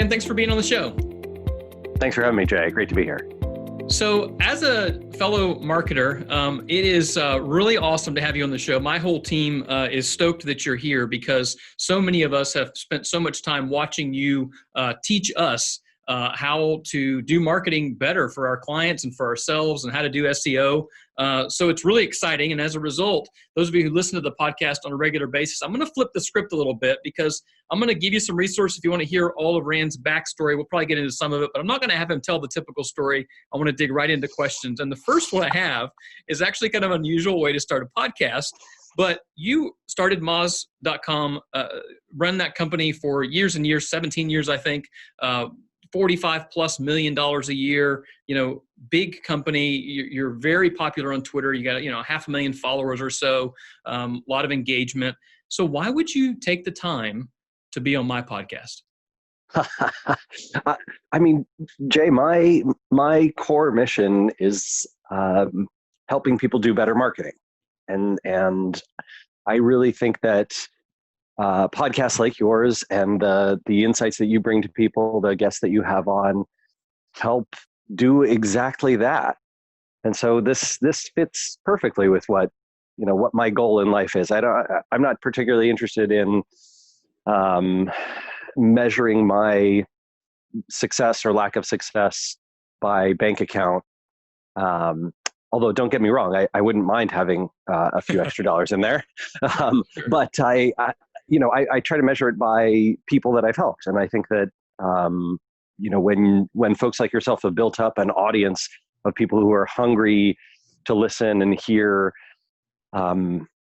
Rand, thanks for being on the show. Thanks for having me, Jay. Great to be here. So as a fellow marketer, it is really awesome to have you on the show. My whole team is stoked that you're here because so many of us have spent so much time watching you teach us how to do marketing better for our clients and for ourselves and how to do SEO. So it's really exciting. And as a result, those of you who listen to the podcast on a regular basis, I'm going to flip the script a little bit because I'm going to give you some resources if you want to hear all of Rand's backstory. We'll probably get into some of it, but I'm not going to have him tell the typical story. I want to dig right into questions. And the first one I have is actually kind of an unusual way to start a podcast. But you started Moz.com, run that company for years and years, 17 years, I think, $45+ million a year, big company. You're very popular on Twitter. You got, 500,000 followers or so, a lot of engagement. So why would you take the time to be on my podcast? I mean, Jay, my core mission is helping people do better marketing. And I really think that podcasts like yours and the insights that you bring to people, the guests that you have on, help do exactly that. And so this fits perfectly with what my goal in life is. I'm not particularly interested in measuring my success or lack of success by bank account. Although don't get me wrong, I wouldn't mind having a few extra dollars in there. Sure. But I try to measure it by people that I've helped. And I think that, when folks like yourself have built up an audience of people who are hungry to listen and hear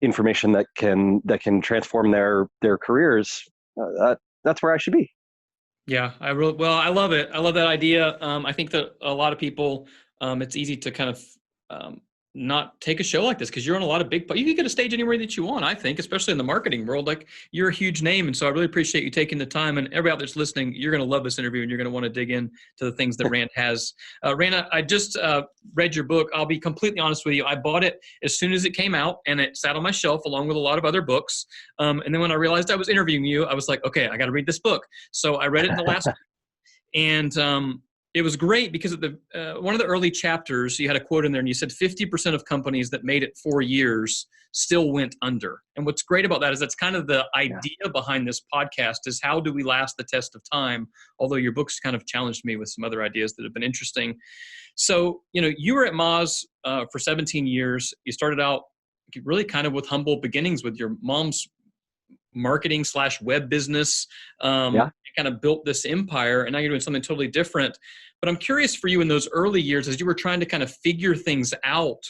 information that can transform their careers, that's where I should be. Yeah, I love it. I love that idea. I think that a lot of people, it's easy to kind of not take a show like this because you're on a lot of you can get a stage anywhere that you want, I think, especially in the marketing world. Like, you're a huge name. And so I really appreciate you taking the time, and everybody out there's listening, you're going to love this interview and you're going to want to dig in to the things that Rand has. Rand, I just read your book. I'll be completely honest with you. I bought it as soon as it came out and it sat on my shelf along with a lot of other books. And then when I realized I was interviewing you, I was like, okay, I got to read this book. So I read it in the last week. And it was great because at one of the early chapters, you had a quote in there and you said 50% of companies that made it 4 years still went under. And what's great about that is that's kind of the idea behind this podcast is how do we last the test of time? Although your book's kind of challenged me with some other ideas that have been interesting. So, you were at Moz for 17 years. You started out really kind of with humble beginnings with your mom's marketing / web business, kind of built this empire, and now you're doing something totally different. But I'm curious for you in those early years, as you were trying to kind of figure things out,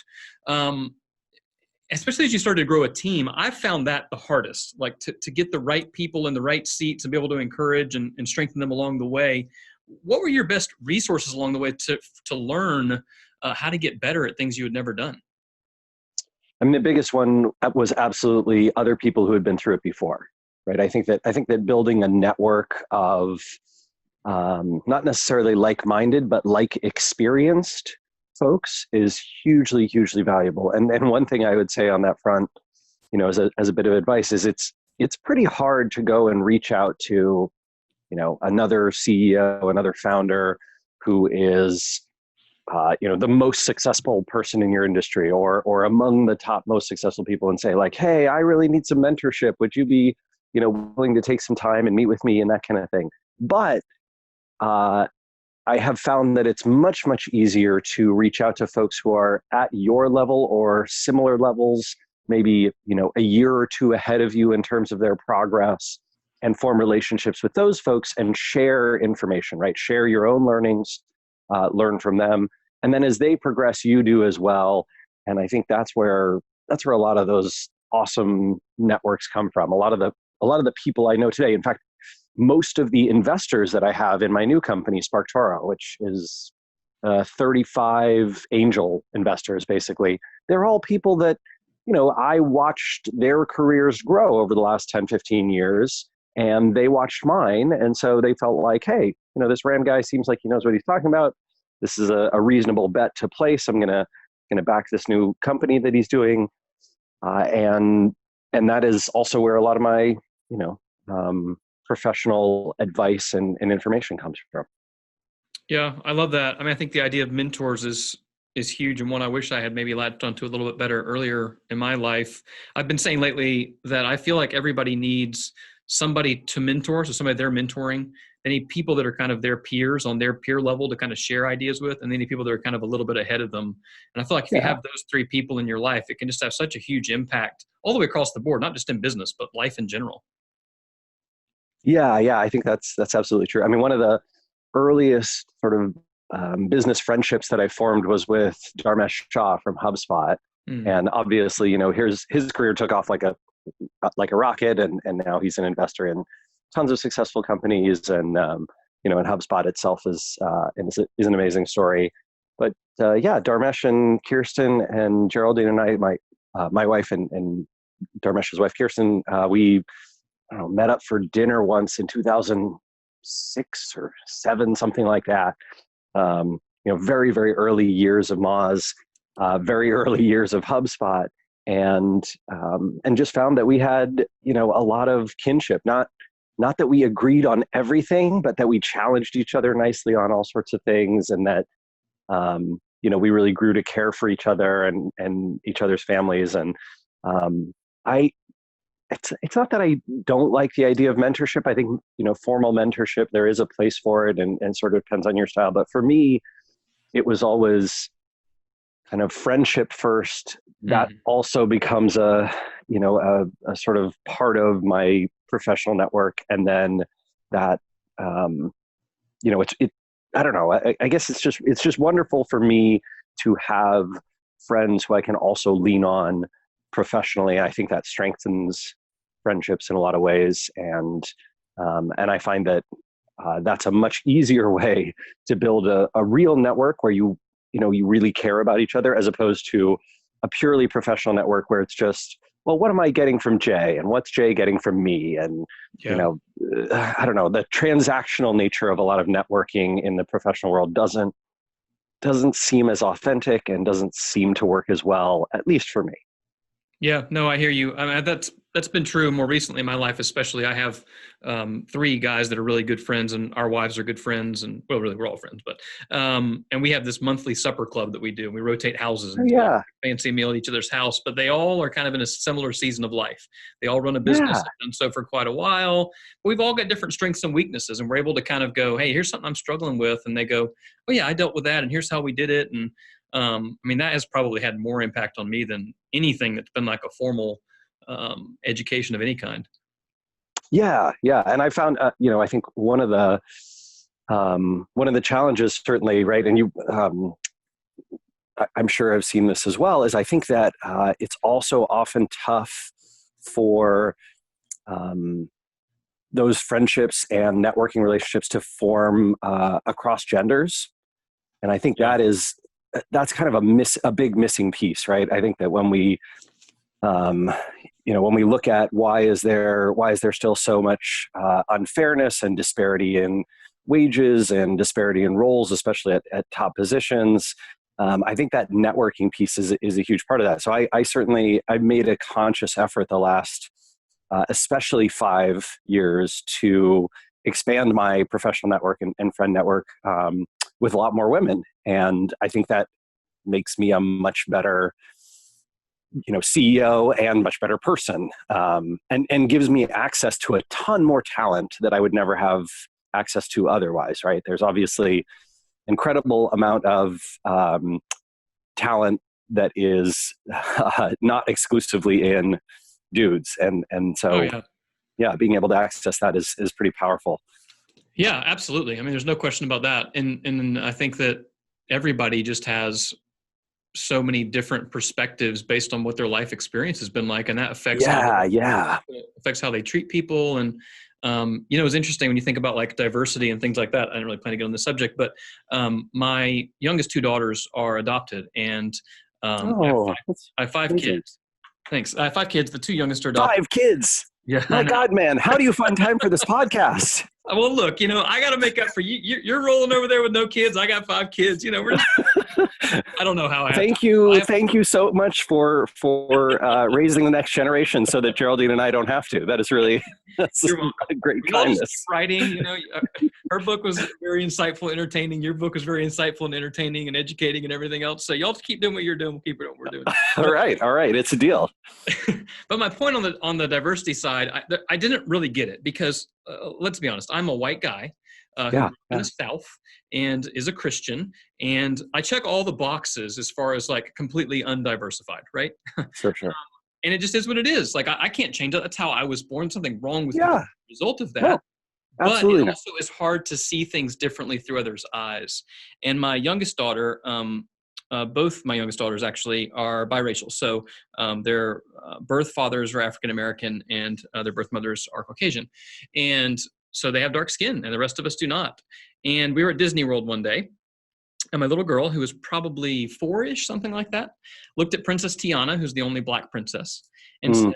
especially as you started to grow a team, I found that the hardest, like to get the right people in the right seats and be able to encourage and strengthen them along the way. What were your best resources along the way to learn how to get better at things you had never done? I mean, the biggest one was absolutely other people who had been through it before, right? I think that building a network of not necessarily like-minded, but like-experienced folks is hugely, hugely valuable. And one thing I would say on that front, as a bit of advice, is it's pretty hard to go and reach out to, another CEO, another founder who is the most successful person in your industry or among the top most successful people and say like, hey, I really need some mentorship. Would you be, willing to take some time and meet with me and that kind of thing? But I have found that it's much, much easier to reach out to folks who are at your level or similar levels, maybe, a year or two ahead of you in terms of their progress, and form relationships with those folks and share information, right? Share your own learnings, learn from them. And then as they progress, you do as well. And I think that's where a lot of those awesome networks come from. A lot of the people I know today, in fact, most of the investors that I have in my new company, SparkToro, which is 35 angel investors, basically, they're all people that, I watched their careers grow over the last 10, 15 years, and they watched mine. And so they felt like, hey, this Rand guy seems like he knows what he's talking about. This is a reasonable bet to place. I'm going to back this new company that he's doing. And that is also where a lot of my, professional advice and information comes from. Yeah, I love that. I mean, I think the idea of mentors is huge, and one I wish I had maybe latched onto a little bit better earlier in my life. I've been saying lately that I feel like everybody needs somebody to mentor, so somebody they're mentoring. They need people that are kind of their peers on their peer level to kind of share ideas with, and they need people that are kind of a little bit ahead of them. And I feel like if you Yeah. have those three people in your life, it can just have such a huge impact all the way across the board, not just in business, but life in general. Yeah, yeah, I think that's absolutely true. I mean, one of the earliest sort of business friendships that I formed was with Dharmesh Shah from HubSpot, Mm, and obviously, here's his career took off like a rocket, and now he's an investor in tons of successful companies, and and HubSpot itself is an amazing story. But yeah, Dharmesh and Kirsten and Geraldine and I, my wife and Dharmesh's wife Kirsten, we I don't know, met up for dinner once in 2006 or seven, something like that. Very, very early years of Moz, very early years of HubSpot, and just found that we had, a lot of kinship. Not that we agreed on everything, but that we challenged each other nicely on all sorts of things, and that we really grew to care for each other and each other's families. And I it's not that I don't like the idea of mentorship. I think, formal mentorship, there is a place for it, and sort of depends on your style. But for me, it was always kind of friendship first. That mm, also becomes a sort of part of my professional network. And then that, I don't know. I guess it's just wonderful for me to have friends who I can also lean on professionally. I think that strengthens friendships in a lot of ways, and I find that that's a much easier way to build a real network where you really care about each other, as opposed to a purely professional network where it's just, well, what am I getting from Jay, and what's Jay getting from me, and yeah. I don't know. The transactional nature of a lot of networking in the professional world doesn't seem as authentic and doesn't seem to work as well, at least for me. Yeah, no, I hear you. I mean, that's been true more recently in my life, especially. I have three guys that are really good friends, and our wives are good friends, and well, really, we're all friends. But and we have this monthly supper club that we do. We rotate houses Oh, and do like yeah, a fancy meal at each other's house. But they all are kind of in a similar season of life. They all run a business, yeah, have done so for quite a while. We've all got different strengths and weaknesses, and we're able to kind of go, "Hey, here's something I'm struggling with," and they go, "Oh yeah, I dealt with that, and here's how we did it." And I mean, that has probably had more impact on me than anything that's been like a formal education of any kind. yeah, yeah. And I found, I think one of the challenges, certainly, right, and I'm sure I've seen this as well, is I think that it's also often tough for um, those friendships and networking relationships to form across genders. And I think Yeah. that's kind of a big missing piece, right? I think that um, when we look at why is there still so much unfairness and disparity in wages and disparity in roles, especially at top positions. I think that networking piece is a huge part of that. So I've made a conscious effort the last, especially 5 years, to expand my professional network and friend network with a lot more women. And I think that makes me a much better CEO and much better person, and gives me access to a ton more talent that I would never have access to otherwise. Right? There's obviously incredible amount of talent that is not exclusively in dudes, and Oh so yeah. yeah, being able to access that is pretty powerful. Yeah, absolutely. I mean, there's no question about that. And I think that everybody just has so many different perspectives based on what their life experience has been like, and that affects how Yeah, yeah, they treat people. And it's interesting when you think about like diversity and things like that. I didn't really plan to get on the subject, but my youngest two daughters are adopted, and oh, that's I have five amazing. kids. Thanks. I have five kids. The two youngest are adopted. 5 kids. Yeah, I My know. God, man, how do you find time for this podcast? Well, look, I got to make up for you. You're rolling over there with no kids. I got 5 kids. We're just, I don't know how I have Thank time. you. Thank you so much for raising the next generation so that Geraldine and I don't have to. That is really, that's You're welcome. a great We all just keep kindness. writing. Her book was very insightful, entertaining. Your book was very insightful and entertaining and educating and everything else. So y'all just keep doing what you're doing. We'll keep doing what we're doing. All right. It's a deal. But my point on the diversity side, I didn't really get it because let's be honest, I'm a white guy who lives in the South and is a Christian, and I check all the boxes as far as like completely undiversified, right? Sure. And it just is what it is. Like I can't change that. That's how I was born. Something wrong with me as a result of that. No, but it also is hard to see things differently through others' eyes. And my youngest daughter, both my youngest daughters actually are biracial. So their birth fathers are African American and their birth mothers are Caucasian. And so they have dark skin and the rest of us do not. And we were at Disney World one day. And my little girl, who was probably 4-ish, something like that, looked at Princess Tiana, who's the only black princess, and said,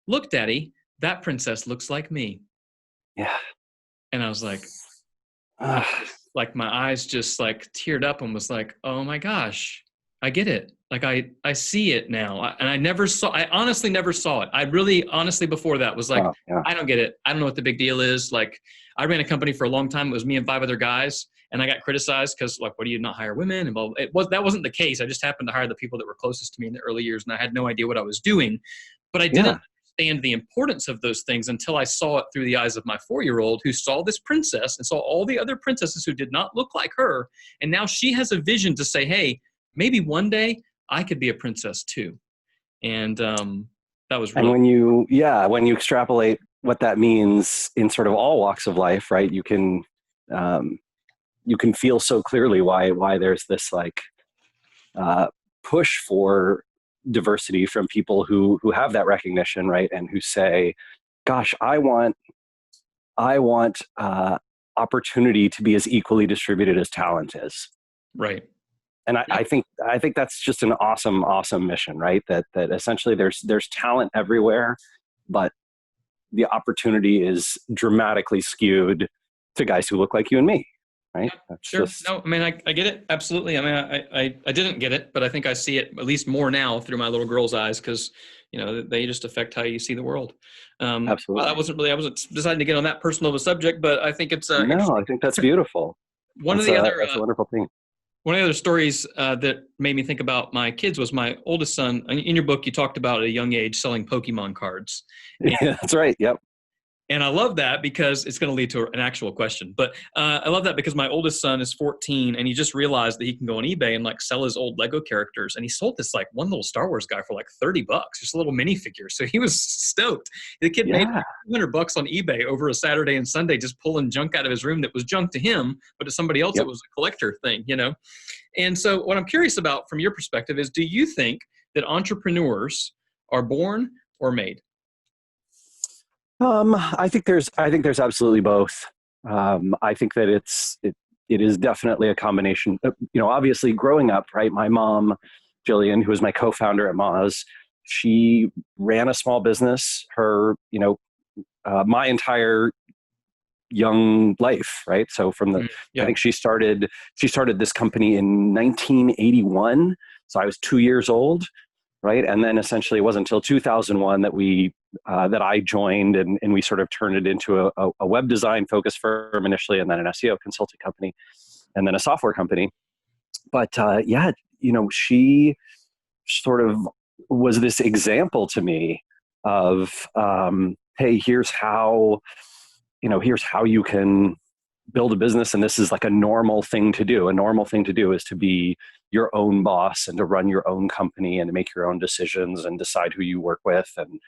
"Look, Daddy, that princess looks like me." Yeah. And I was like my eyes just like teared up and was like, oh my gosh, I get it. Like I see it now. And I honestly never saw it. I really honestly before that was like, I don't get it. I don't know what the big deal is. Like I ran a company for a long time. It was me and 5 other guys. And I got criticized because like, what do you not hire women? And that wasn't the case. I just happened to hire the people that were closest to me in the early years. And I had no idea what I was doing, but I didn't understand the importance of those things until I saw it through the eyes of my 4-year-old who saw this princess and saw all the other princesses who did not look like her. And now she has a vision to say, hey, maybe one day I could be a princess too. And that was really. And when you extrapolate what that means in sort of all walks of life, right? You can feel so clearly why there's this like push for diversity from people who have that recognition, right? And who say, gosh, I want opportunity to be as equally distributed as talent is. Right. And I think that's just an awesome mission, right? That essentially there's talent everywhere, but the opportunity is dramatically skewed to guys who look like you and me, right? Yeah, sure. No, I mean, I get it. Absolutely. I mean, I didn't get it, but I think I see it at least more now through my little girl's eyes because, they just affect how you see the world. Absolutely. Well, I wasn't deciding to get on that personal of a subject, but I think it's no, I think that's beautiful. That's a wonderful thing. One of the other stories that made me think about my kids was my oldest son. In your book, you talked about at a young age selling Pokemon cards. Yeah, that's right. Yep. And I love that because it's going to lead to an actual question. But I love that because my oldest son is 14 and he just realized that he can go on eBay and like sell his old Lego characters. And he sold this like one little Star Wars guy for like $30, just a little minifigure. So he was stoked. The kid made $200 on eBay over a Saturday and Sunday, just pulling junk out of his room that was junk to him, but to somebody else it was a collector thing, And so what I'm curious about from your perspective is, do you think that entrepreneurs are born or made? I think there's absolutely both. I think that it is definitely a combination. Obviously growing up, right? My mom, Jillian, who was my co-founder at Moz, she ran a small business. Her, my entire young life, right? So from I think she started this company in 1981. So I was 2 years old. Right. And then essentially it wasn't until 2001 that I joined and we sort of turned it into a web design focused firm initially, and then an SEO consulting company, and then a software company. But she sort of was this example to me of, hey, here's how you can build a business, and this is like a normal thing to do. A normal thing to do is to be your own boss and to run your own company and to make your own decisions and decide who you work with and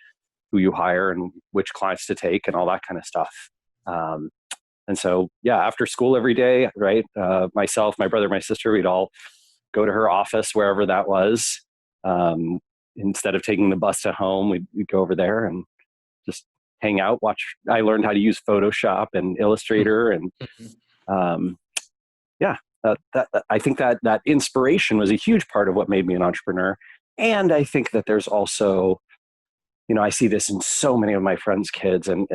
who you hire and which clients to take and all that kind of stuff. And so, after school every day, right? Myself, my brother, my sister, we'd all go to her office, wherever that was. Instead of taking the bus to home, we'd go over there and just hang out, watch. I learned how to use Photoshop and Illustrator, and I think that inspiration was a huge part of what made me an entrepreneur. And I think that there's also, I see this in so many of my friends' kids and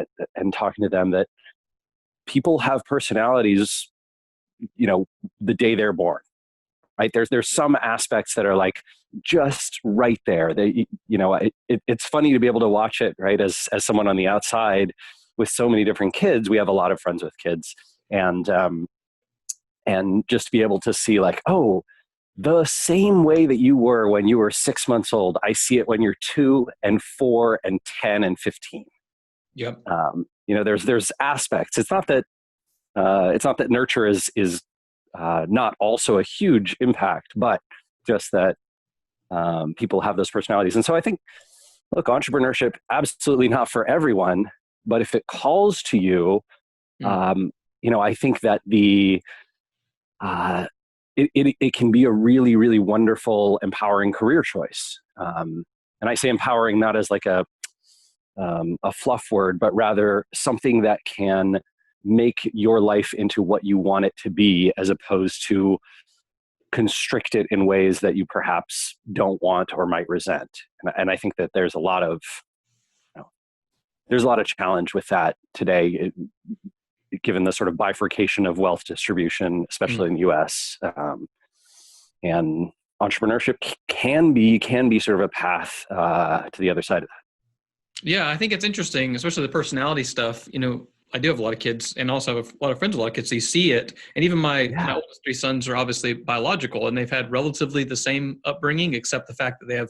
talking to them, that people have personalities, the day they're born, right? There's some aspects that are like just right there. It's funny to be able to watch it, right? As someone on the outside with so many different kids, we have a lot of friends with kids, and just be able to see like, oh, the same way that you were when you were 6 months old, I see it when you're 2 and 4 and 10 and 15. Yep. There's aspects. It's not that nurture is not also a huge impact, but just that people have those personalities. And so I think, look, entrepreneurship, absolutely not for everyone, but if it calls to you, I think that it can be a really, really wonderful, empowering career choice. And I say empowering not as like a fluff word, but rather something that can make your life into what you want it to be, as opposed to constrict it in ways that you perhaps don't want or might resent. And I think that there's a lot of challenge with that today, given the sort of bifurcation of wealth distribution, especially in the US. And entrepreneurship can be sort of a path to the other side of that. Yeah, I think it's interesting, especially the personality stuff. I do have a lot of kids, and also have a lot of friends with a lot of kids. So you see it, and even my oldest 3 sons are obviously biological, and they've had relatively the same upbringing, except the fact that they have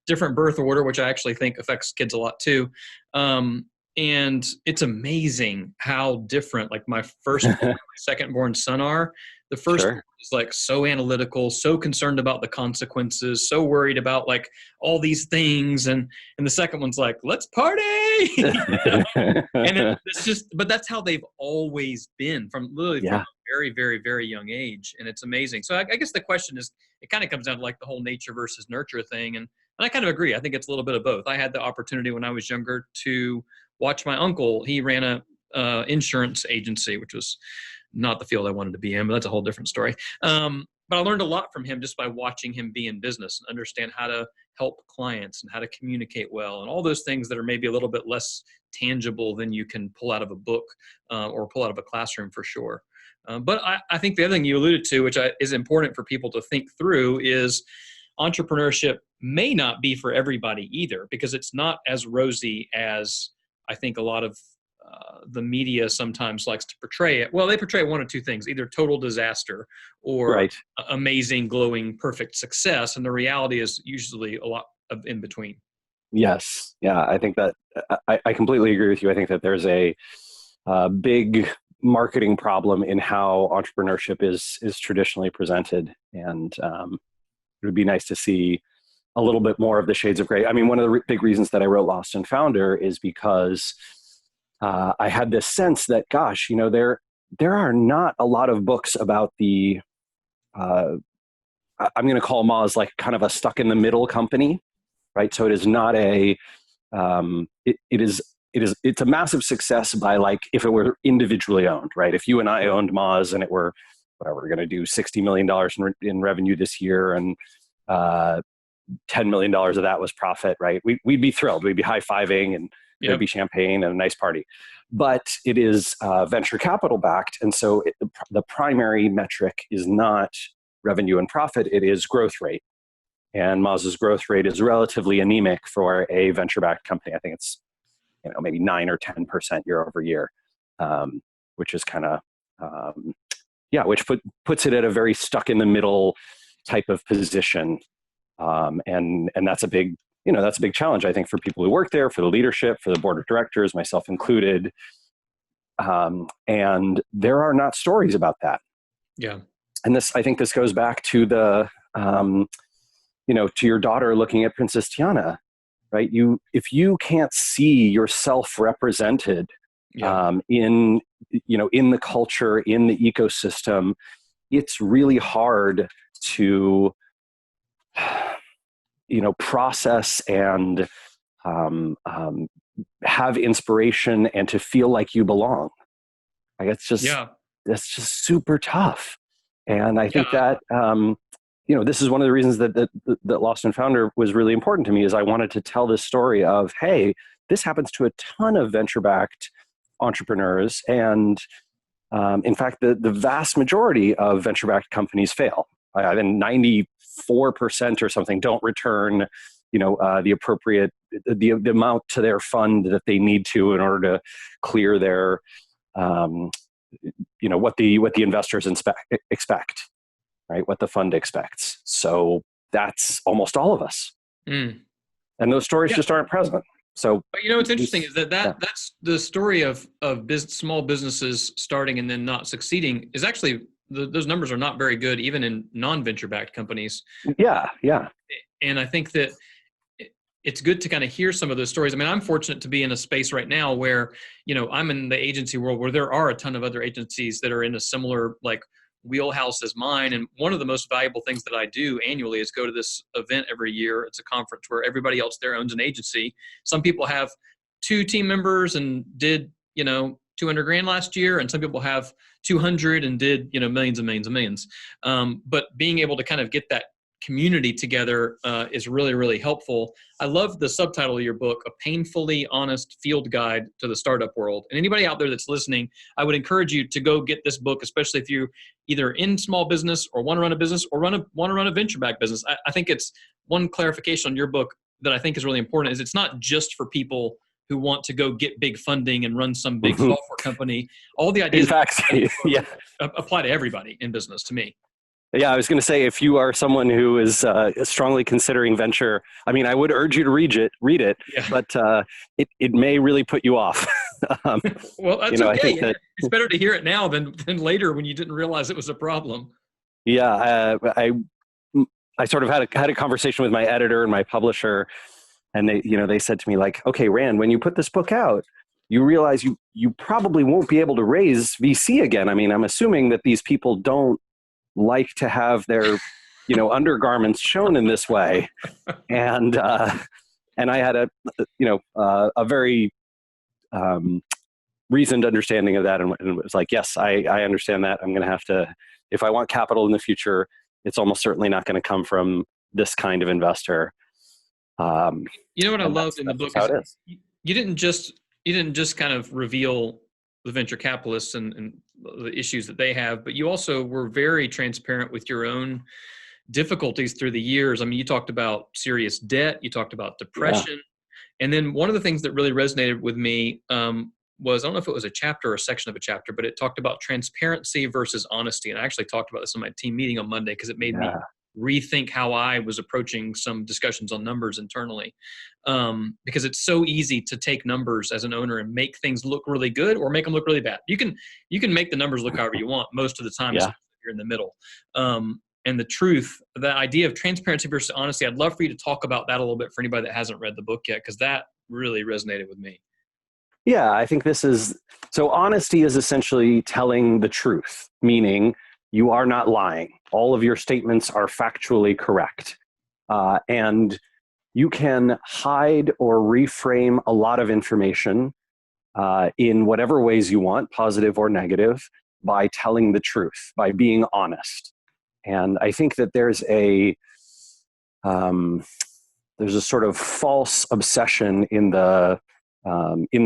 different birth order, which I actually think affects kids a lot too. And it's amazing how different, like my firstborn and my second-born son are. The first one is like so analytical, so concerned about the consequences, so worried about like all these things, and the second one's like, let's party. And it's just, but that's how they've always been from a very, very, very young age, and it's amazing. So I guess the question is, it kind of comes down to like the whole nature versus nurture thing, and I kind of agree. I think it's a little bit of both. I had the opportunity when I was younger to watch my uncle. He ran a insurance agency, which was not the field I wanted to be in, but that's a whole different story. But I learned a lot from him just by watching him be in business and understand how to help clients and how to communicate well and all those things that are maybe a little bit less tangible than you can pull out of a book or pull out of a classroom for sure. But I think the other thing you alluded to, which is important for people to think through, is entrepreneurship may not be for everybody either, because it's not as rosy as I think a lot of the media sometimes likes to portray it. Well, they portray one of two things: either total disaster or amazing, glowing, perfect success. And the reality is usually a lot of in between. Yes. Yeah. I think that I completely agree with you. I think that there's a big marketing problem in how entrepreneurship is traditionally presented. And it would be nice to see a little bit more of the shades of gray. I mean, one of the big reasons that I wrote Lost and Founder is because I had this sense that, gosh, there are not a lot of books about the, I'm going to call Moz like kind of a stuck in the middle company, right? So it is not it's a massive success by like, if it were individually owned, right? If you and I owned Moz and it were, whatever, we're going to do $60 million in revenue this year, and $10 million of that was profit, right? We'd be thrilled. We'd be high-fiving, and there'd be champagne and a nice party. But it is venture capital backed. And so the primary metric is not revenue and profit, it is growth rate. And Moz's growth rate is relatively anemic for a venture backed company. I think it's maybe 9 or 10% year over year, which is kind of, which puts it at a very stuck in the middle type of position. And that's a big, that's a big challenge, I think, for people who work there, for the leadership, for the board of directors, myself included. And there are not stories about that. Yeah. And I think this goes back to the, to your daughter looking at Princess Tiana, right? If you can't see yourself represented in the culture, in the ecosystem, it's really hard to process and have inspiration and to feel like you belong. Like that's just super tough. And I think that this is one of the reasons that Lost and Founder was really important to me, is I wanted to tell this story of, hey, this happens to a ton of venture-backed entrepreneurs, and In fact, the vast majority of venture-backed companies fail. I think 94% or something don't return, the appropriate the amount to their fund that they need to in order to clear their, what the investors expect, right? What the fund expects. So that's almost all of us, and those stories just aren't present. So, but what's interesting is that's the story of small businesses starting and then not succeeding is actually those numbers are not very good, even in non-venture backed companies. Yeah. And I think that it's good to kind of hear some of those stories. I mean, I'm fortunate to be in a space right now where, I'm in the agency world where there are a ton of other agencies that are in a similar wheelhouse as mine. And one of the most valuable things that I do annually is go to this event every year. It's a conference where everybody else there owns an agency. Some people have 2 team members and did, 200 grand last year. And some people have 200 and did, millions and millions and millions. But being able to kind of get that community together is really, really helpful. I love the subtitle of your book, A Painfully Honest Field Guide to the Startup World. And anybody out there that's listening, I would encourage you to go get this book, especially if you're either in small business or want to run a business or want to run a venture-backed business. I think it's one clarification on your book that I think is really important is it's not just for people who want to go get big funding and run some big software company. All the ideas apply to everybody in business, to me. Yeah, I was going to say, if you are someone who is strongly considering venture, I mean, I would urge you to read it, but it may really put you off. Well, that's okay. I think it's better to hear it now than later when you didn't realize it was a problem. Yeah, I sort of had a conversation with my editor and my publisher, and they said to me okay, Rand, when you put this book out, you realize you probably won't be able to raise VC again. I mean, I'm assuming that these people don't like to have their undergarments shown in this way, and I had a very reasoned understanding of that, and it was yes, I understand that. I'm going to have to, if I want capital in the future, it's almost certainly not going to come from this kind of investor. What I loved in the book is you didn't just kind of reveal the venture capitalists and the issues that they have, but you also were very transparent with your own difficulties through the years. I mean, you talked about serious debt, you talked about depression. And then one of the things that really resonated with me was, I don't know if it was a chapter or a section of a chapter, but it talked about transparency versus honesty. And I actually talked about this in my team meeting on Monday because it made me rethink how I was approaching some discussions on numbers internally. Because it's so easy to take numbers as an owner and make things look really good or make them look really bad. You can make the numbers look however you want most of the time, if you're in the middle. And the truth, the idea of transparency versus honesty, I'd love for you to talk about that a little bit for anybody that hasn't read the book yet, because that really resonated with me. Yeah, I think so honesty is essentially telling the truth, meaning you are not lying. All of your statements are factually correct. And you can hide or reframe a lot of information in whatever ways you want, positive or negative, by telling the truth, by being honest. And I think that there's a sort of false obsession in the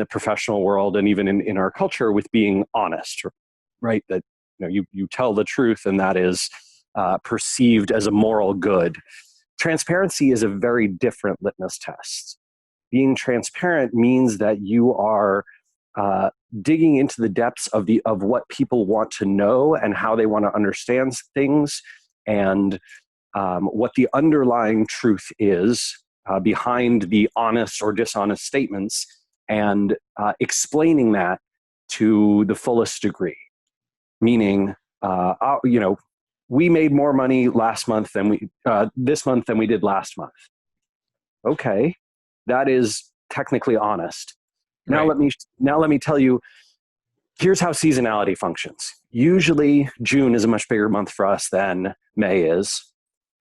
professional world and even in our culture with being honest, right? That you tell the truth, and that is perceived as a moral good. Transparency is a very different litmus test. Being transparent means that you are digging into the depths of what people want to know and how they want to understand things, and what the underlying truth is behind the honest or dishonest statements, and explaining that to the fullest degree. Meaning, we made more money this month than we did last month. Okay, that is technically honest. Now let me tell you, here's how seasonality functions. Usually June is a much bigger month for us than May is.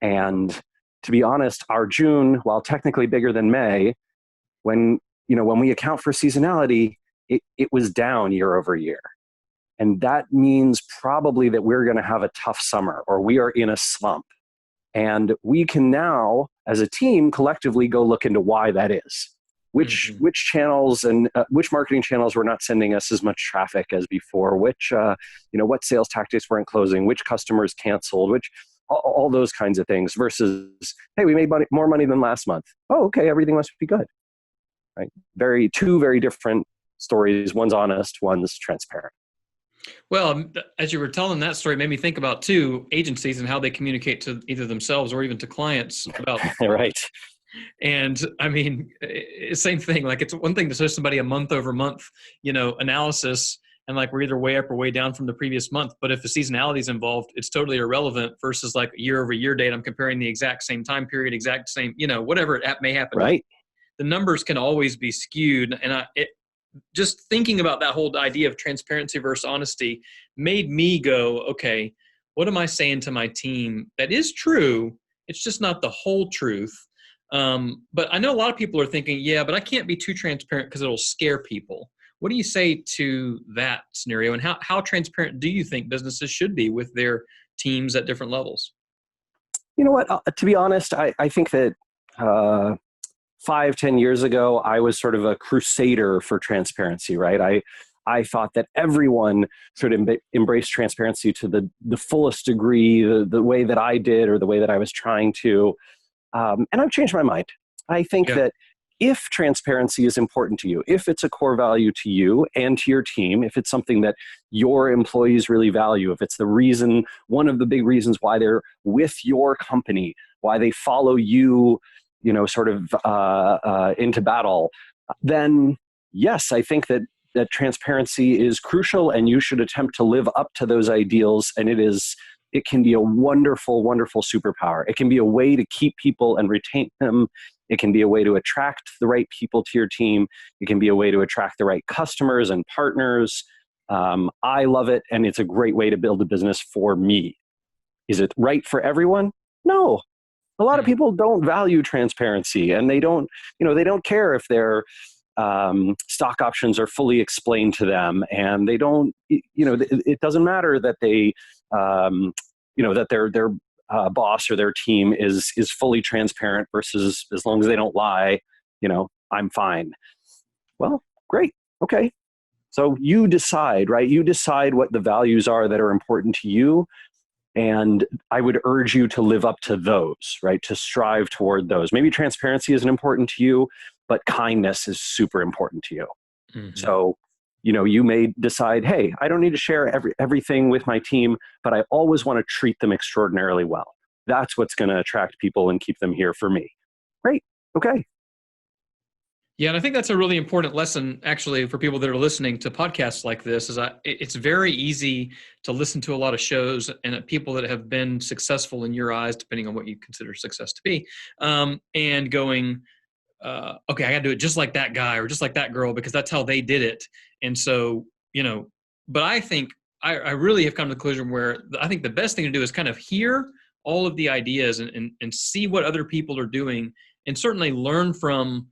And to be honest, our June, while technically bigger than May, when we account for seasonality, it was down year over year. And that means probably that we're going to have a tough summer, or we are in a slump. And we can now, as a team, collectively go look into why that is. which channels and which marketing channels were not sending us as much traffic as before, which what sales tactics weren't closing, which customers canceled, which all those kinds of things, versus, hey, we made more money than last month. Oh, okay, everything must be good, right? Two very different stories. One's honest, one's transparent. Well, as you were telling that story, it made me think about too agencies and how they communicate to either themselves or even to clients about right. And I mean, same thing. Like, it's one thing to show somebody a month over month, analysis, and like we're either way up or way down from the previous month. But if the seasonality is involved, it's totally irrelevant versus like year over year data. I'm comparing the exact same time period, exact same, whatever it may happen. Right. The numbers can always be skewed. And just thinking about that whole idea of transparency versus honesty made me go, okay, what am I saying to my team that is true? It's just not the whole truth. But I know a lot of people are thinking, yeah, but I can't be too transparent because it'll scare people. What do you say to that scenario? And how transparent do you think businesses should be with their teams at different levels? You know what? To be honest, I think that 5-10 years ago, I was sort of a crusader for transparency, right? I thought that everyone should embrace transparency to the fullest degree, the way that I did or the way that I was trying to. And I've changed my mind. I think that if transparency is important to you, if it's a core value to you and to your team, if it's something that your employees really value, if it's one of the big reasons why they're with your company, why they follow you, sort of into battle, then yes, I think that transparency is crucial and you should attempt to live up to those ideals. And it can be a wonderful, wonderful superpower. It can be a way to keep people and retain them. It can be a way to attract the right people to your team. It can be a way to attract the right customers and partners. I love it, and it's a great way to build a business for me. Is it right for everyone? No. A lot of people don't value transparency, and they don't care if their stock options are fully explained to them, and they don't, it doesn't matter that they, that their boss or their team is fully transparent versus as long as they don't lie, I'm fine. Well, great. Okay. So you decide, right? You decide what the values are that are important to you. And I would urge you to live up to those, right? To strive toward those. Maybe transparency isn't important to you, but kindness is super important to you. Mm-hmm. So, you may decide, hey, I don't need to share everything with my team, but I always want to treat them extraordinarily well. That's what's going to attract people and keep them here for me. Great. Okay. Yeah, and I think that's a really important lesson, actually, for people that are listening to podcasts like this. It's very easy to listen to a lot of shows and people that have been successful in your eyes, depending on what you consider success to be, and going, okay, I got to do it just like that guy or just like that girl because that's how they did it. And so, but I think I really have come to the conclusion where I think the best thing to do is kind of hear all of the ideas and see what other people are doing, and certainly learn from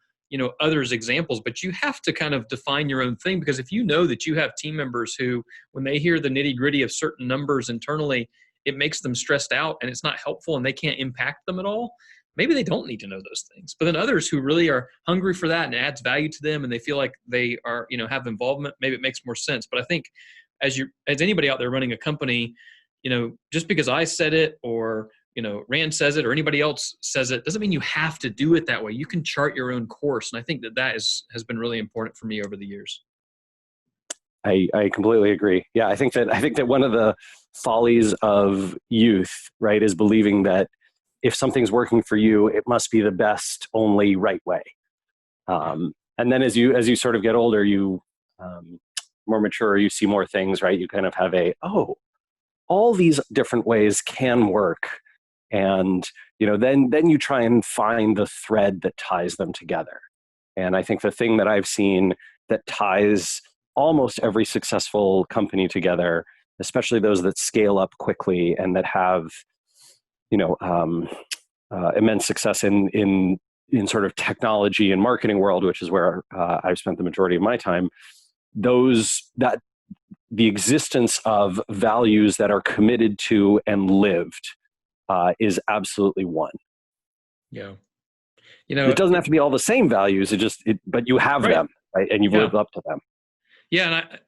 others' examples, but you have to kind of define your own thing, because if you know that you have team members who, when they hear the nitty gritty of certain numbers internally, it makes them stressed out and it's not helpful and they can't impact them at all, maybe they don't need to know those things. But then others who really are hungry for that and it adds value to them and they feel like they are, have involvement, maybe it makes more sense. But I think as anybody out there running a company, just because I said it or Rand says it or anybody else says it, doesn't mean you have to do it that way. You can chart your own course. And I think that has been really important for me over the years. I completely agree. Yeah. I think that one of the follies of youth, right, is believing that if something's working for you, it must be the best, only right way. And then as you sort of get older, you more mature, you see more things, right? You kind of have all these different ways can work. And, then you try and find the thread that ties them together. And I think the thing that I've seen that ties almost every successful company together, especially those that scale up quickly and that have, immense success in sort of technology and marketing world, which is where I've spent the majority of my time, the existence of values that are committed to and lived is absolutely one. Yeah. You It know, doesn't have to be all the same values. But you have right. them, right? And you've Yeah. lived up to them. Yeah. And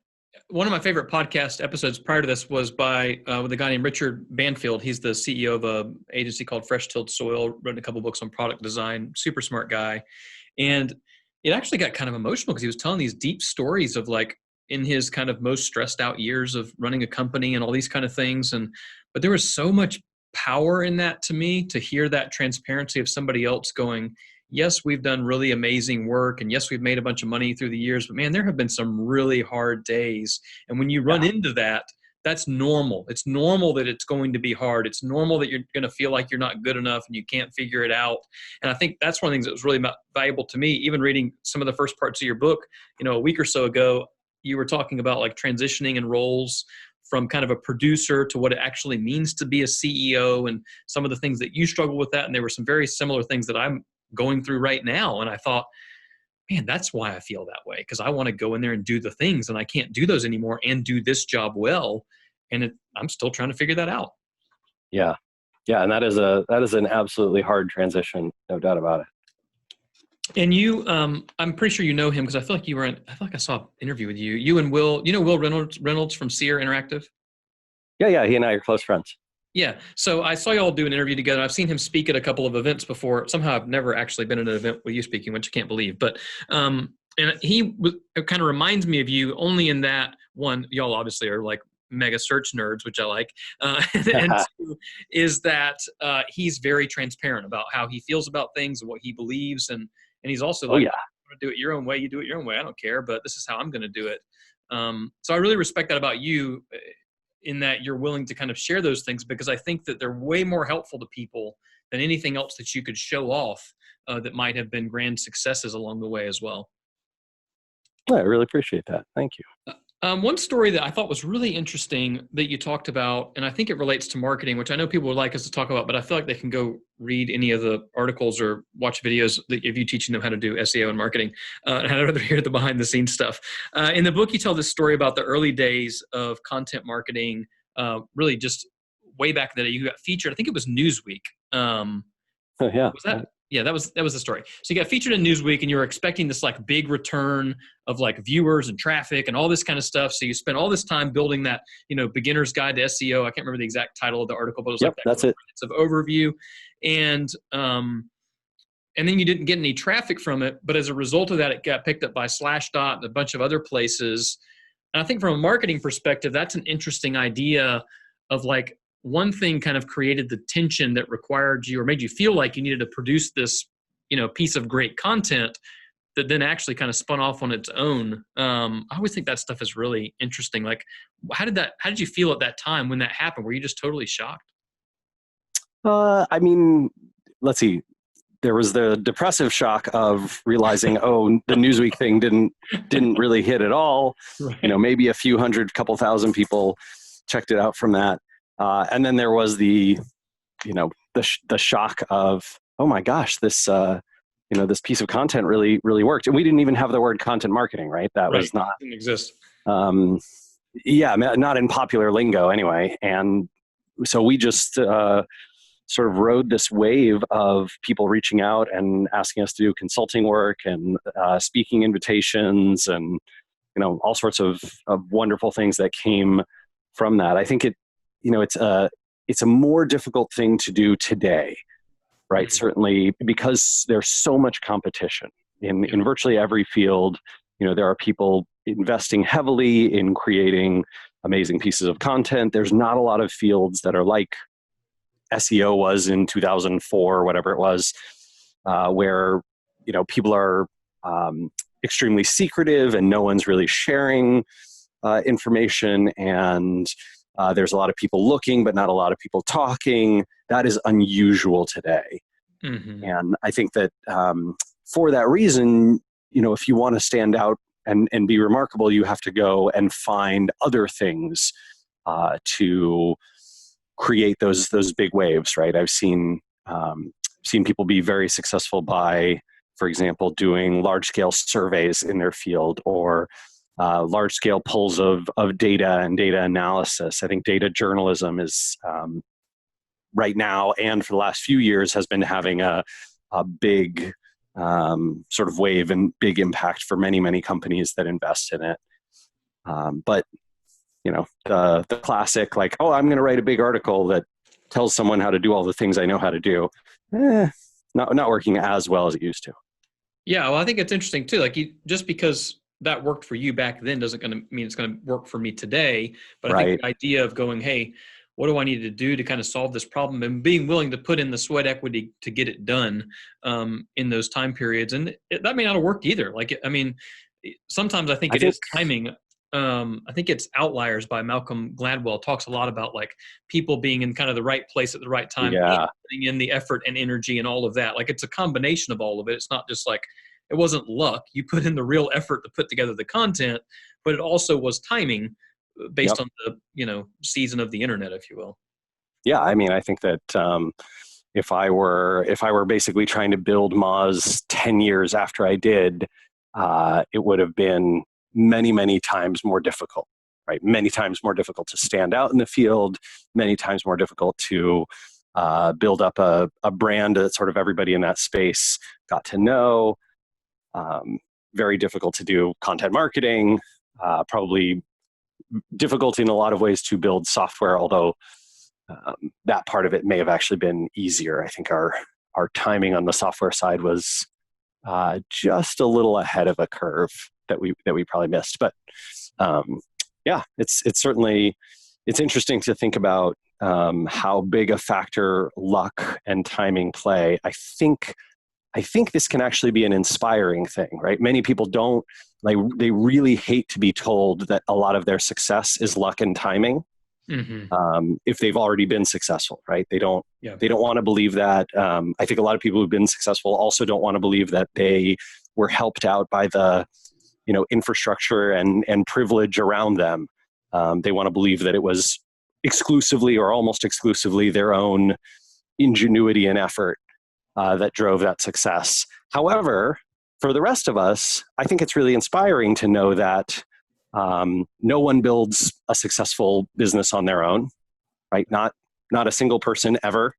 one of my favorite podcast episodes prior to this was by with a guy named Richard Banfield. He's the CEO of a agency called Fresh Tilled Soil, written a couple books on product design, super smart guy. And it actually got kind of emotional because he was telling these deep stories of like in his kind of most stressed out years of running a company and all these kind of things. But there was so much power in that to me to hear that transparency of somebody else going, yes, we've done really amazing work. And yes, we've made a bunch of money through the years, but man, there have been some really hard days. And when you run Yeah. into that, that's normal. It's normal that it's going to be hard. It's normal that you're going to feel like you're not good enough and you can't figure it out. And I think that's one of the things that was really valuable to me, even reading some of the first parts of your book, a week or so ago, you were talking about like transitioning in roles from kind of a producer to what it actually means to be a CEO and some of the things that you struggle with that. And there were some very similar things that I'm going through right now. And I thought, man, that's why I feel that way. Because I want to go in there and do the things and I can't do those anymore and do this job well. And I'm still trying to figure that out. Yeah. Yeah. And that is an absolutely hard transition. No doubt about it. And you, I'm pretty sure you know him because I feel like I feel like I saw an interview with you. You and Will, Will Reynolds from Seer Interactive? Yeah. Yeah. He and I are close friends. Yeah. So I saw y'all do an interview together. I've seen him speak at a couple of events before. Somehow I've never actually been at an event with you speaking, which I can't believe. But and it kind of reminds me of you only in that one, y'all obviously are like mega search nerds, which I like. And two is that he's very transparent about how he feels about things and what he believes. And he's also like, oh, yeah. I'm going to do it your own way. You do it your own way. I don't care, but this is how I'm going to do it. So I really respect that about you, in that you're willing to kind of share those things, because I think that they're way more helpful to people than anything else that you could show off that might have been grand successes along the way as well. I really appreciate that. Thank you. One story that I thought was really interesting that you talked about, and I think it relates to marketing, which I know people would like us to talk about, but I feel like they can go read any of the articles or watch videos that of you teaching them how to do SEO and marketing. And I'd rather hear the behind the scenes stuff. In the book, you tell this story about the early days of content marketing, really just way back in the day. You got featured, I think it was Newsweek. Oh, yeah. Was that? Yeah, that was the story. So you got featured in Newsweek and you were expecting this like big return of like viewers and traffic and all this kind of stuff. So you spent all this time building that, beginner's guide to SEO. I can't remember the exact title of the article, but it was like that that's it. of overview. And then you didn't get any traffic from it. But as a result of that, it got picked up by Slashdot and a bunch of other places. And I think from a marketing perspective, that's an interesting idea of like, one thing kind of created the tension that required you or made you feel like you needed to produce this, piece of great content that then actually kind of spun off on its own. I always think that stuff is really interesting. Like, how did you feel at that time when that happened? Were you just totally shocked? I mean, let's see. There was the depressive shock of realizing, oh, the Newsweek thing didn't really hit at all. Right. Maybe a few hundred, couple thousand people checked it out from that. And then there was the shock of, oh my gosh, this this piece of content really, really worked. And we didn't even have the word content marketing, right? That was not, didn't exist. Not in popular lingo anyway. And so we just sort of rode this wave of people reaching out and asking us to do consulting work and speaking invitations and, all sorts of wonderful things that came from that. I think it's a more difficult thing to do today, right? Mm-hmm. Certainly because there's so much competition in virtually every field. There are people investing heavily in creating amazing pieces of content. There's not a lot of fields that are like SEO was in 2004 or whatever it was, where people are extremely secretive and no one's really sharing information, and there's a lot of people looking, but not a lot of people talking. That is unusual today. Mm-hmm. And I think that for that reason, if you want to stand out and be remarkable, you have to go and find other things to create those big waves, right? I've seen people be very successful by, for example, doing large-scale surveys in their field or large-scale pulls of data and data analysis. I think data journalism is right now and for the last few years has been having a big sort of wave and big impact for many, many companies that invest in it. But the classic, like, oh, I'm going to write a big article that tells someone how to do all the things I know how to do. Not working as well as it used to. Yeah, well, I think it's interesting too. Like, just because that worked for you back then doesn't going to mean it's going to work for me today. But I think the idea of going, hey, what do I need to do to kind of solve this problem, and being willing to put in the sweat equity to get it done in those time periods, and that may not have worked either. Like, I mean, sometimes I think it is timing. I think it's Outliers by Malcolm Gladwell talks a lot about like people being in kind of the right place at the right time, putting in the effort and energy and all of that. Like, it's a combination of all of it. It's not just like, it wasn't luck. You put in the real effort to put together the content, but it also was timing based on the, season of the internet, if you will. Yeah. I mean, I think that if I were basically trying to build Moz 10 years after I did, it would have been many, many times more difficult, right? Many times more difficult to stand out in the field, many times more difficult to build up a brand that sort of everybody in that space got to know. Very difficult to do content marketing, probably difficult in a lot of ways to build software, although that part of it may have actually been easier. I think our timing on the software side was just a little ahead of a curve that we probably missed. But it's certainly, it's interesting to think about how big a factor luck and timing play. I think this can actually be an inspiring thing, right? Many people they really hate to be told that a lot of their success is luck and timing. Mm-hmm. If they've already been successful, right? They don't want to believe that. I think a lot of people who've been successful also don't want to believe that they were helped out by the, infrastructure and privilege around them. They want to believe that it was exclusively or almost exclusively their own ingenuity and effort that drove that success. However, for the rest of us, I think it's really inspiring to know that no one builds a successful business on their own, right? Not a single person ever.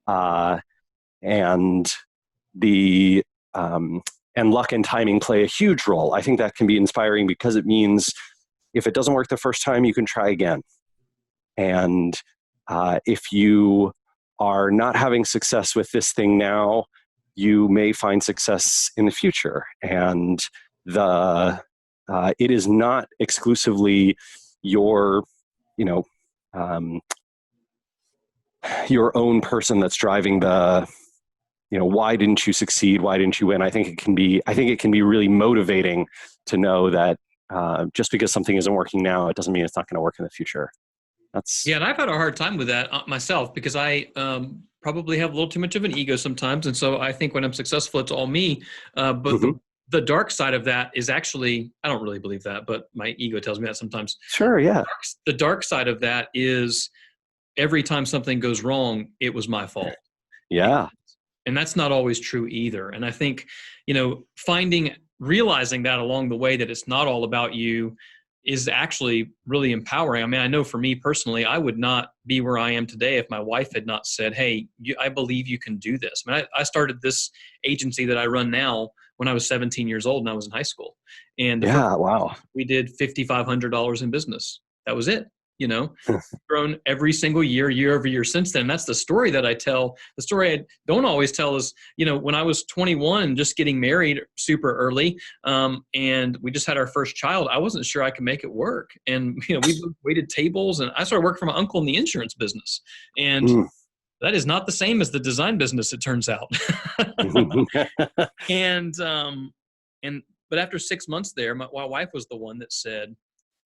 And luck and timing play a huge role. I think that can be inspiring because it means if it doesn't work the first time, you can try again. And if you are not having success with this thing now, you may find success in the future. And it is not exclusively your own person that's driving the, why didn't you succeed? Why didn't you win? I think it can be really motivating to know that just because something isn't working now, it doesn't mean it's not going to work in the future. And I've had a hard time with that myself because I probably have a little too much of an ego sometimes. And so I think when I'm successful, it's all me. But mm-hmm. the dark side of that is actually, I don't really believe that, but my ego tells me that sometimes. Sure, yeah. The dark side of that is every time something goes wrong, it was my fault. Yeah. And that's not always true either. And I think, realizing that along the way, that it's not all about you, is actually really empowering. I mean, I know for me personally, I would not be where I am today if my wife had not said, hey, I believe you can do this. I mean, I started this agency that I run now when I was 17 years old and I was in high school. And wow. We did $5,500 in business. That was it. Grown every single year over year since then. That's the story that I tell. The story I don't always tell is, when I was 21, just getting married super early, and we just had our first child, I wasn't sure I could make it work. And, we waited tables, and I started working for my uncle in the insurance business. And that is not the same as the design business, it turns out. But after 6 months there, my wife was the one that said,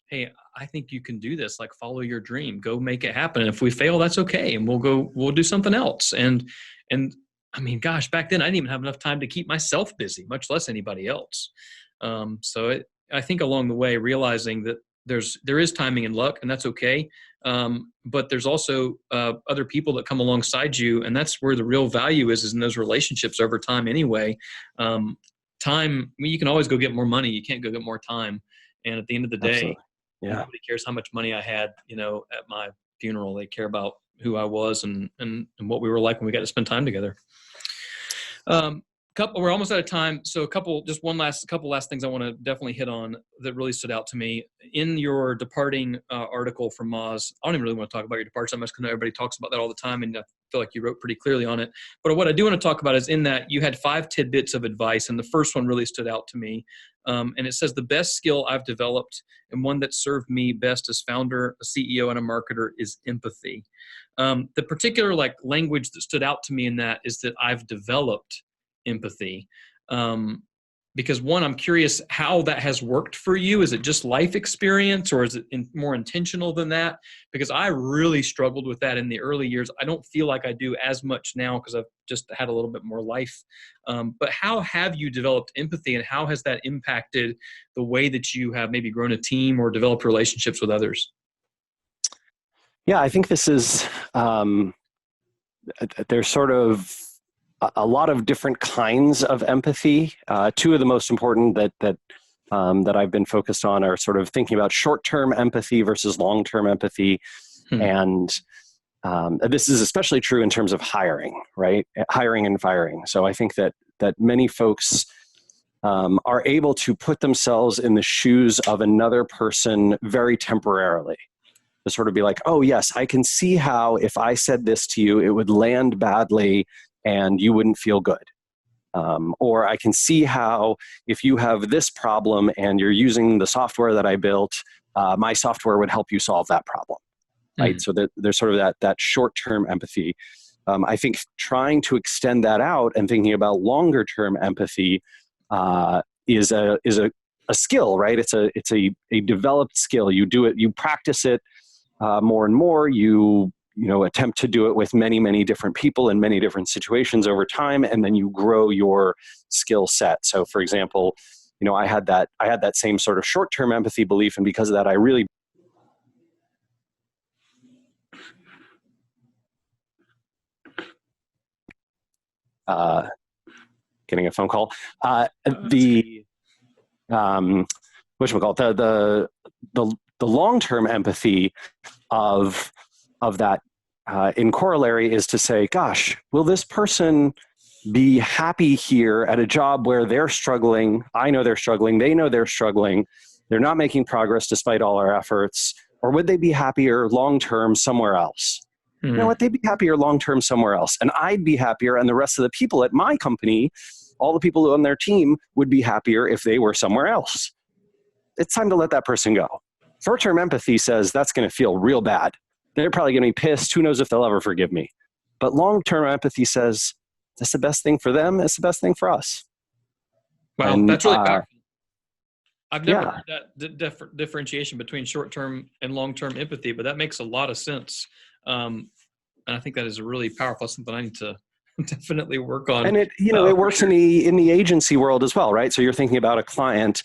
hey, I think you can do this. Like, follow your dream, go make it happen. And if we fail, that's okay. And we'll do something else. And I mean, gosh, back then I didn't even have enough time to keep myself busy, much less anybody else. I think along the way, realizing that there is timing and luck, and that's okay. But there's also other people that come alongside you. And that's where the real value is in those relationships over time anyway. Time, I mean, you can always go get more money. You can't go get more time. And at the end of the day, Absolutely. Yeah. Nobody cares how much money I had, at my funeral. They care about who I was and what we were like when we got to spend time together. We're almost out of time. So couple last things I want to definitely hit on that really stood out to me in your departing article from Moz. I don't even really want to talk about your departure so much because everybody talks about that all the time, and I feel like you wrote pretty clearly on it. But what I do want to talk about is in that you had 5 tidbits of advice, and the first one really stood out to me. And it says the best skill I've developed and one that served me best as founder, a CEO, and a marketer is empathy. The particular language that stood out to me in that is that I've developed empathy. Because one, I'm curious how that has worked for you. Is it just life experience or is it more intentional than that? Because I really struggled with that in the early years. I don't feel like I do as much now because I've just had a little bit more life. But how have you developed empathy and how has that impacted the way that you have maybe grown a team or developed relationships with others? Yeah, I think this is, there's sort of a lot of different kinds of empathy. 2 of the most important that I've been focused on are sort of thinking about short-term empathy versus long-term empathy. And this is especially true in terms of hiring, right? Hiring and firing. So I think that many folks are able to put themselves in the shoes of another person very temporarily. To sort of be like, oh yes, I can see how if I said this to you, it would land badly and you wouldn't feel good. Or I can see how if you have this problem and you're using the software that I built, my software would help you solve that problem, right? So that there's sort of that short-term empathy. I think trying to extend that out and thinking about longer-term empathy is a skill, right? It's a developed skill. You do it, you practice it more and more. You attempt to do it with many, many different people in many different situations over time, and then you grow your skill set. So, for example, I had that same sort of short-term empathy belief, and because of that, I really getting a phone call. The whatchamacallit, the long-term empathy of that in corollary is to say, gosh, will this person be happy here at a job where they're struggling? I know they're struggling. They know they're struggling. They're not making progress despite all our efforts. Or would they be happier long-term somewhere else? You know what? They'd be happier long-term somewhere else. And I'd be happier. And the rest of the people at my company, all the people on their team would be happier if they were somewhere else. It's time to let that person go. Short-term empathy says that's going to feel real bad. They're probably going to be pissed. Who knows if they'll ever forgive me? But long-term empathy says that's the best thing for them. It's the best thing for us. Wow, And, that's really powerful. I've never heard that differentiation between short-term and long-term empathy, but that makes a lot of sense. And I think that is a really powerful, something I need to definitely work on. And it works in the agency world as well, right? So you're thinking about a client.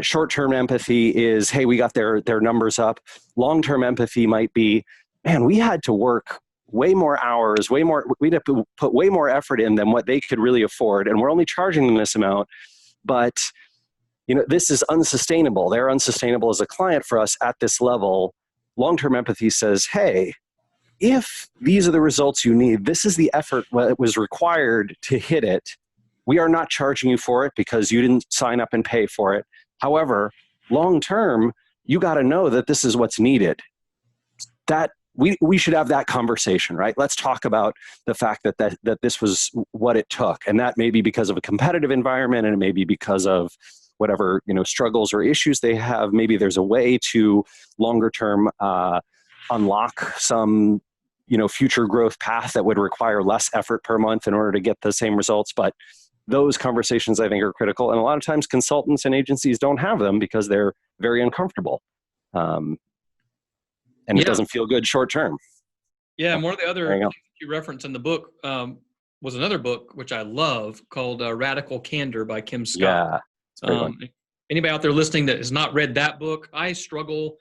Short-term empathy is, hey, we got their numbers up. Long-term empathy might be, man, we had to work way more hours, we'd have to put way more effort in than what they could really afford, and we're only charging them this amount. But this is unsustainable. They're unsustainable as a client for us at this level. Long-term empathy says, hey, if these are the results you need, this is the effort that was required to hit it. We are not charging you for it because you didn't sign up and pay for it. However, long-term, you got to know that this is what's needed. That we should have that conversation, right? Let's talk about the fact that this was what it took. And that may be because of a competitive environment, and it may be because of whatever, struggles or issues they have. Maybe there's a way to longer term unlock some, future growth path that would require less effort per month in order to get the same results. But those conversations, I think, are critical. And a lot of times consultants and agencies don't have them because they're very uncomfortable. And it doesn't feel good short term. Yeah, and one of the other things you referenced in the book was another book, which I love, called Radical Candor by Kim Scott. Yeah, anybody out there listening that has not read that book, I struggle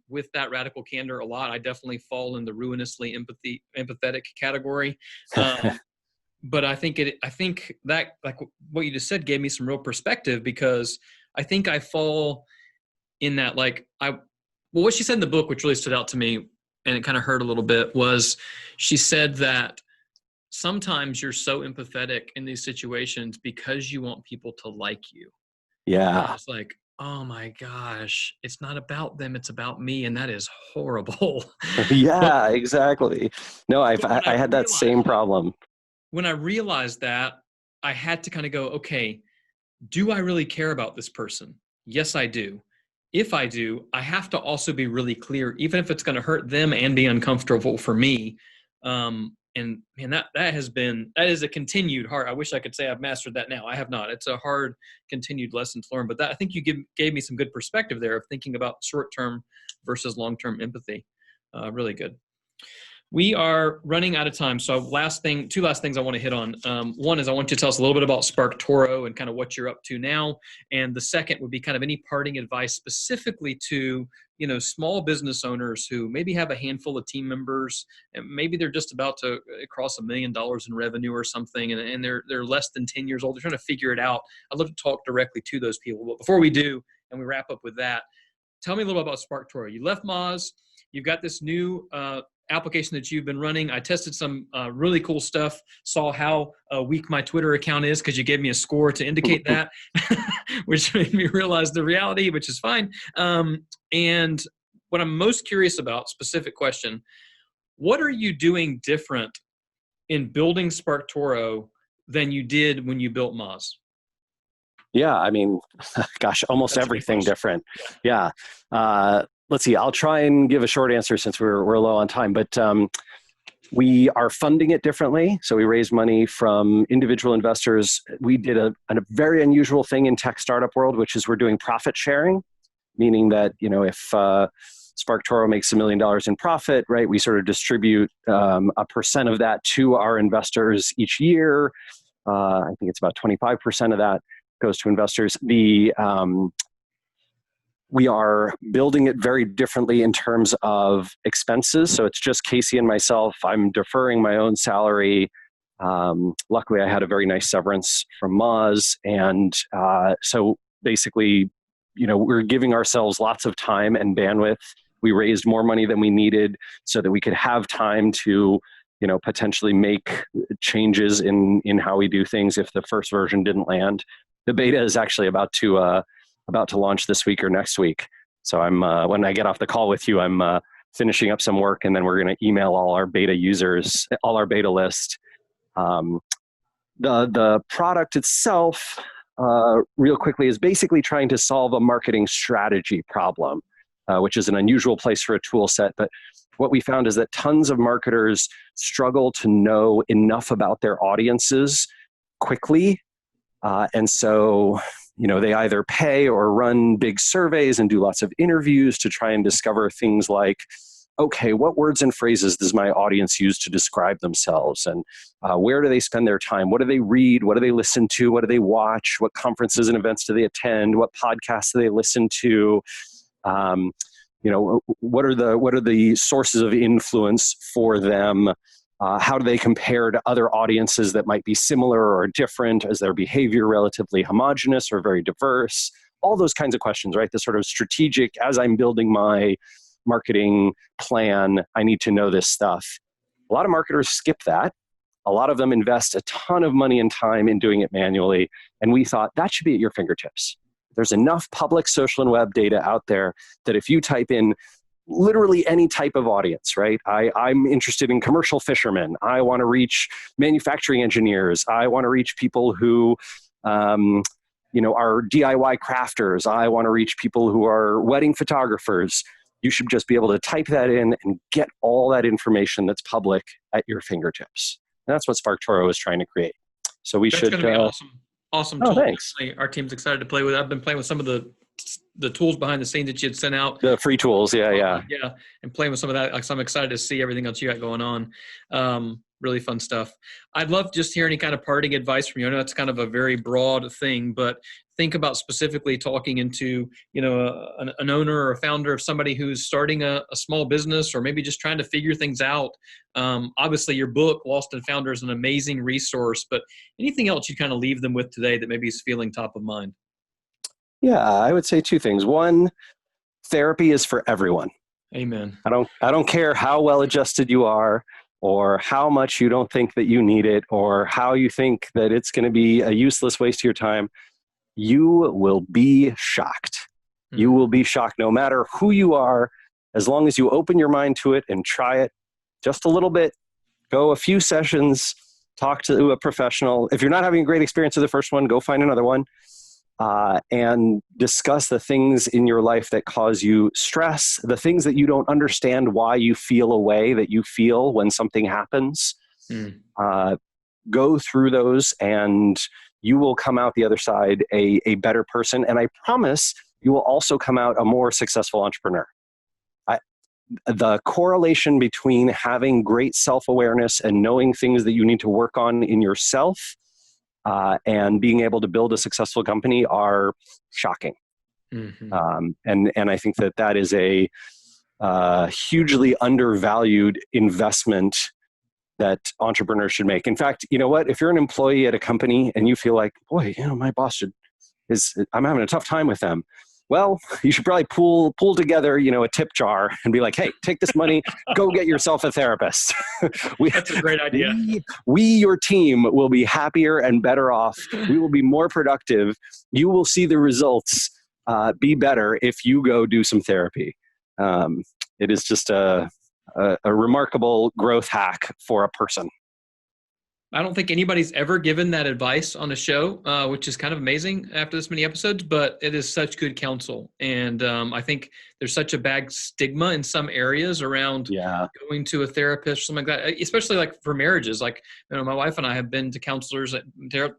with that radical candor a lot. I definitely fall in the ruinously empathetic category. But I think that, like what you just said, gave me some real perspective, because I think I fall in that, what she said in the book, which really stood out to me, and it kind of hurt a little bit, was she said that sometimes you're so empathetic in these situations because you want people to like you. Yeah. It's like, oh my gosh, it's not about them, it's about me, and that is horrible. but, Yeah, exactly. No, but when I I had that realized same problem. when I realized that, I had to kind of go, okay, do I really care about this person? Yes, I do. If I do, I have to also be really clear, even if it's going to hurt them and be uncomfortable for me. And man, that is a continued hard. I wish I could say I've mastered that now. I have not. It's a hard continued lesson to learn. But I think you gave me some good perspective there of thinking about short term versus long term empathy. Really good. We are running out of time. So two last things I want to hit on. One is I want you to tell us a little bit about SparkToro and kind of what you're up to now. And the second would be kind of any parting advice specifically to, small business owners who maybe have a handful of team members and maybe they're just about to cross $1 million in revenue or something. And they're less than 10 years old. They're trying to figure it out. I'd love to talk directly to those people. But before we do, and we wrap up with that, tell me a little bit about SparkToro. You left Moz. You've got this new application that you've been running. I tested some really cool stuff, saw how weak my Twitter account is because you gave me a score to indicate that, which made me realize the reality, which is fine. And what I'm most curious about, specific question, what are you doing different in building SparkToro than you did when you built Moz? Yeah, I mean, gosh, almost That's a good everything question. different. Yeah. Let's see. I'll try and give a short answer since we're low on time. But we are funding it differently. So we raise money from individual investors. We did a very unusual thing in tech startup world, which is we're doing profit sharing, meaning that if SparkToro makes $1 million in profit, right, we sort of distribute a percent of that to our investors each year. I think it's about 25% of that goes to investors. We are building it very differently in terms of expenses. So it's just Casey and myself. I'm deferring my own salary. Luckily, I had a very nice severance from Moz. And so basically, we're giving ourselves lots of time and bandwidth. We raised more money than we needed so that we could have time to potentially make changes in how we do things if the first version didn't land. The beta is actually about to launch this week or next week. So I'm when I get off the call with you, I'm finishing up some work, and then we're going to email all our beta users, all our beta list. The product itself, real quickly, is basically trying to solve a marketing strategy problem, which is an unusual place for a tool set. But what we found is that tons of marketers struggle to know enough about their audiences quickly. And so, they either pay or run big surveys and do lots of interviews to try and discover things like, okay, what words and phrases does my audience use to describe themselves? And where do they spend their time? What do they read? What do they listen to? What do they watch? What conferences and events do they attend? What podcasts do they listen to? What are the sources of influence for them? How do they compare to other audiences that might be similar or different? Is their behavior relatively homogenous or very diverse? All those kinds of questions, right? The sort of strategic, as I'm building my marketing plan, I need to know this stuff. A lot of marketers skip that. A lot of them invest a ton of money and time in doing it manually. And we thought that should be at your fingertips. There's enough public social and web data out there that if you type in literally any type of audience, right? I'm interested in commercial fishermen. I want to reach manufacturing engineers. I want to reach people who, are DIY crafters. I want to reach people who are wedding photographers. You should just be able to type that in and get all that information that's public at your fingertips. And that's what SparkToro is trying to create. So That's going to be awesome. Awesome Oh, tool. thanks. Our team's excited to play with it. I've been playing with some of the tools behind the scenes that you had sent out. The free tools, yeah. And playing with some of that. Like, so I'm excited to see everything else you got going on. Really fun stuff. I'd love to just hear any kind of parting advice from you. I know that's kind of a very broad thing, but think about specifically talking into, an owner or a founder of somebody who's starting a small business or maybe just trying to figure things out. Obviously your book, Lost and Founder, is an amazing resource, but anything else you kind of leave them with today that maybe is feeling top of mind? Yeah, I would say two things. One, therapy is for everyone. Amen. I don't care how well adjusted you are. or how much you don't think that you need it, or how you think that it's going to be a useless waste of your time, you will be shocked. You will be shocked no matter who you are, as long as you open your mind to it and try it just a little bit, go a few sessions, talk to a professional. If you're not having a great experience with the first one, go find another one, and discuss the things in your life that cause you stress, the things that you don't understand why you feel a way that you feel when something happens. Go through those and you will come out the other side a better person. And I promise you will also come out a more successful entrepreneur. The correlation between having great self-awareness and knowing things that you need to work on in yourself and being able to build a successful company are shocking. And I think that is a hugely undervalued investment that entrepreneurs should make. In fact, you know what? If you're an employee at a company and you feel like, boy, my boss I'm having a tough time with them. Well, you should probably pull together, a tip jar and be like, hey, take this money, go get yourself a therapist. That's a great idea. We, your team, will be happier and better off. We will be more productive. You will see the results be better if you go do some therapy. It is just a remarkable growth hack for a person. I don't think anybody's ever given that advice on a show, which is kind of amazing after this many episodes, but it is such good counsel. And I think there's such a bad stigma in some areas around going to a therapist or something like that, especially like for marriages. Like, my wife and I have been to counselors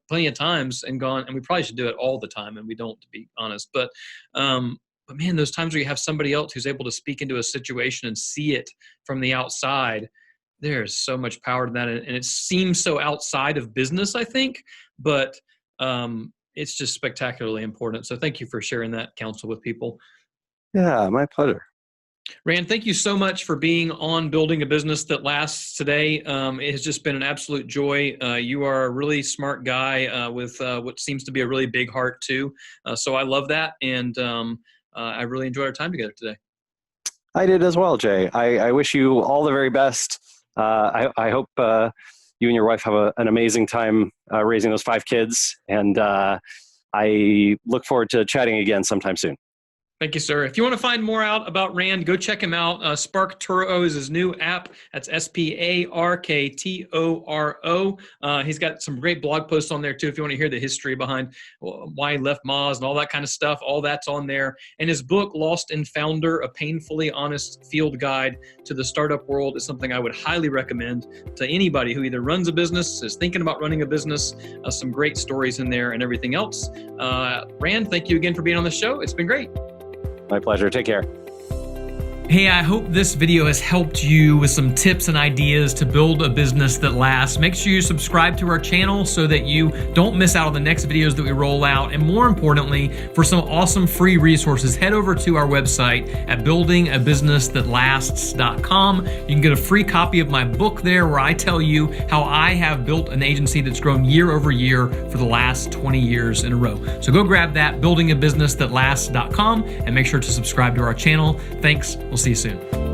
plenty of times and gone, and we probably should do it all the time, and we don't, to be honest. But man, those times where you have somebody else who's able to speak into a situation and see it from the outside, there's so much power to that. And it seems so outside of business, I think, but it's just spectacularly important. So thank you for sharing that counsel with people. Yeah, my pleasure. Rand, thank you so much for being on Building a Business That Lasts today. It has just been an absolute joy. You are a really smart guy with what seems to be a really big heart too. So I love that. And I really enjoyed our time together today. I did as well, Jay. I wish you all the very best. I hope you and your wife have an amazing time raising those 5 kids. And I look forward to chatting again sometime soon. Thank you, sir. If you want to find more out about Rand, go check him out. SparkToro is his new app. That's SparkToro. He's got some great blog posts on there, too, if you want to hear the history behind why he left Moz and all that kind of stuff. All that's on there. And his book, Lost and Founder, A Painfully Honest Field Guide to the Startup World, is something I would highly recommend to anybody who either runs a business, is thinking about running a business. Some great stories in there and everything else. Rand, thank you again for being on the show. It's been great. My pleasure. Take care. Hey, I hope this video has helped you with some tips and ideas to build a business that lasts. Make sure you subscribe to our channel so that you don't miss out on the next videos that we roll out. And more importantly, for some awesome free resources, head over to our website at buildingabusinessthatlasts.com. You can get a free copy of my book there where I tell you how I have built an agency that's grown year over year for the last 20 years in a row. So go grab that, buildingabusinessthatlasts.com, and make sure to subscribe to our channel. Thanks. We'll see you soon.